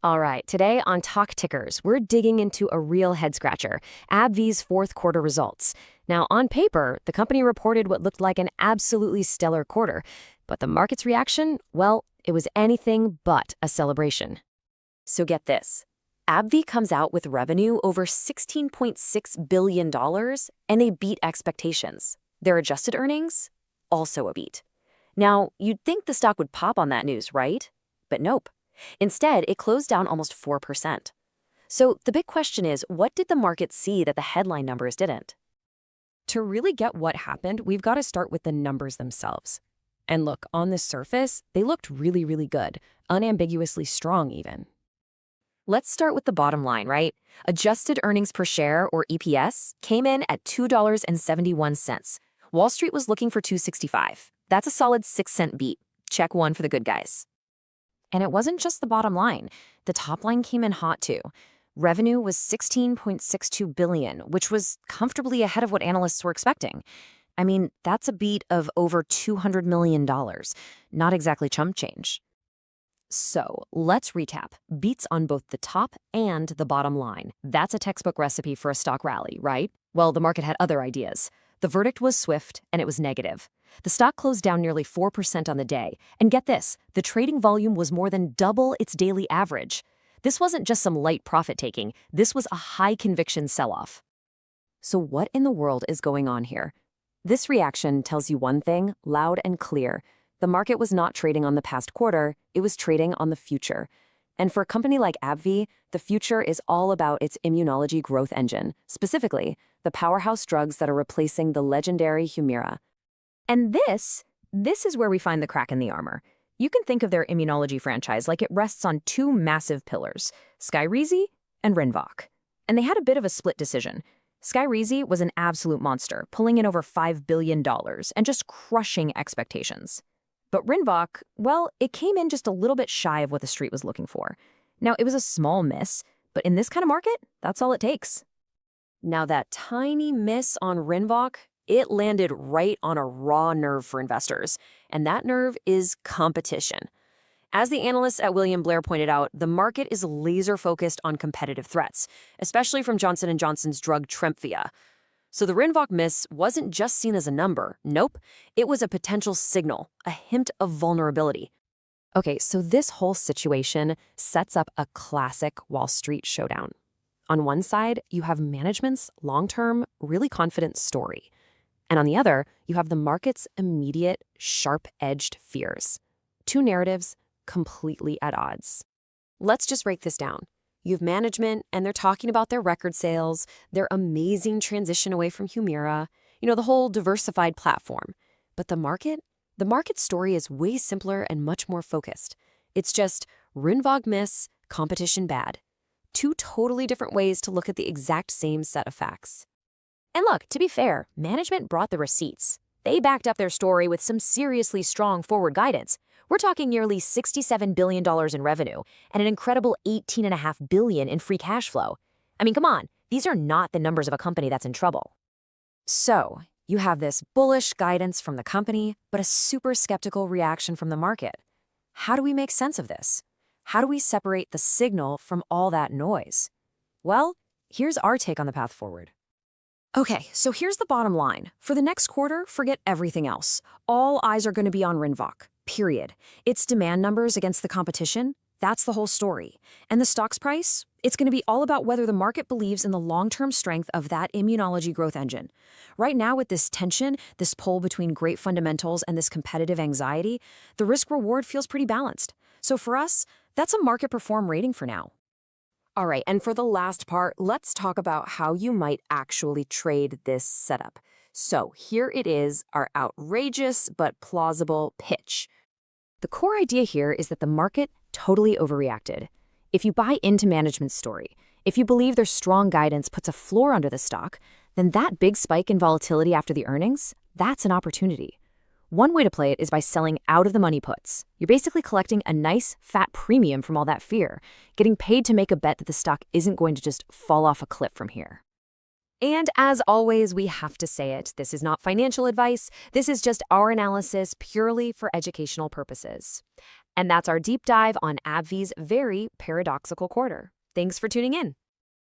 All right, today on Talk Tickers, we're digging into a real head scratcher, AbbVie's fourth quarter results. Now, on paper, the company reported what looked like an absolutely stellar quarter, but the market's reaction, well, it was anything but a celebration. So get this. AbbVie comes out with revenue over $16.6 billion, and they beat expectations. Their adjusted earnings? Also a beat. Now, you'd think the stock would pop on that news, right? But nope. Instead, it closed down almost 4%. So the big question is, what did the market see that the headline numbers didn't? To really get what happened, we've got to start with the numbers themselves. And look, on the surface, they looked really, really good, unambiguously strong even. Let's start with the bottom line, right? Adjusted earnings per share, or EPS, came in at $2.71. Wall Street was looking for $2.65. That's a solid 6-cent beat. Check one for the good guys. And it wasn't just the bottom line. The top line came in hot too. Revenue was $16.62 billion, which was comfortably ahead of what analysts were expecting. I mean, that's a beat of over $200 million. Not exactly chump change. So let's recap. Beats on both the top and the bottom line. That's a textbook recipe for a stock rally, right? Well, the market had other ideas. The verdict was swift, and it was negative. The stock closed down nearly 4% on the day. And get this, the trading volume was more than double its daily average. This wasn't just some light profit-taking. This was a high-conviction sell-off. So what in the world is going on here? This reaction tells you one thing, loud and clear. The market was not trading on the past quarter, it was trading on the future. And for a company like AbbVie, the future is all about its immunology growth engine, specifically the powerhouse drugs that are replacing the legendary Humira. And this is where we find the crack in the armor. You can think of their immunology franchise like it rests on two massive pillars, Skyrizi and Rinvoq. And they had a bit of a split decision. Skyrizi was an absolute monster, pulling in over $5 billion and just crushing expectations. But Rinvoq, well, it came in just a little bit shy of what the street was looking for. Now, it was a small miss, but in this kind of market, that's all it takes. Now, that tiny miss on Rinvoq, it landed right on a raw nerve for investors, and that nerve is competition. As the analysts at William Blair pointed out, the market is laser-focused on competitive threats, especially from Johnson & Johnson's drug Tremfya. So the Rinvoq miss wasn't just seen as a number. Nope, it was a potential signal, a hint of vulnerability. Okay, so this whole situation sets up a classic Wall Street showdown. On one side, you have management's long-term, really confident story. And on the other, you have the market's immediate, sharp-edged fears. Two narratives completely at odds. Let's just break this down. You have management, and they're talking about their record sales, their amazing transition away from Humira, the whole diversified platform. But the market story is way simpler and much more focused. It's just Rinvoq miss, competition bad. Two totally different ways to look at the exact same set of facts. And look, to be fair, management brought the receipts. They backed up their story with some seriously strong forward guidance. We're talking nearly $67 billion in revenue and an incredible $18.5 billion in free cash flow. I mean, come on, these are not the numbers of a company that's in trouble. So, you have this bullish guidance from the company, but a super skeptical reaction from the market. How do we make sense of this? How do we separate the signal from all that noise? Well, here's our take on the path forward. Okay, so here's the bottom line. For the next quarter, forget everything else. All eyes are going to be on Rinvoq, period. Its demand numbers against the competition, that's the whole story. And the stock's price? It's going to be all about whether the market believes in the long-term strength of that immunology growth engine. Right now, with this tension, this pull between great fundamentals and this competitive anxiety, the risk-reward feels pretty balanced. So for us, that's a market perform rating for now. All right, and for the last part, let's talk about how you might actually trade this setup. So here it is, our outrageous but plausible pitch. The core idea here is that the market totally overreacted. If you buy into management's story, if you believe their strong guidance puts a floor under the stock, then that big spike in volatility after the earnings, that's an opportunity. One way to play it is by selling out of the money puts. You're basically collecting a nice, fat premium from all that fear, getting paid to make a bet that the stock isn't going to just fall off a cliff from here. And as always, we have to say it, this is not financial advice. This is just our analysis purely for educational purposes. And that's our deep dive on AbbVie's very paradoxical quarter. Thanks for tuning in.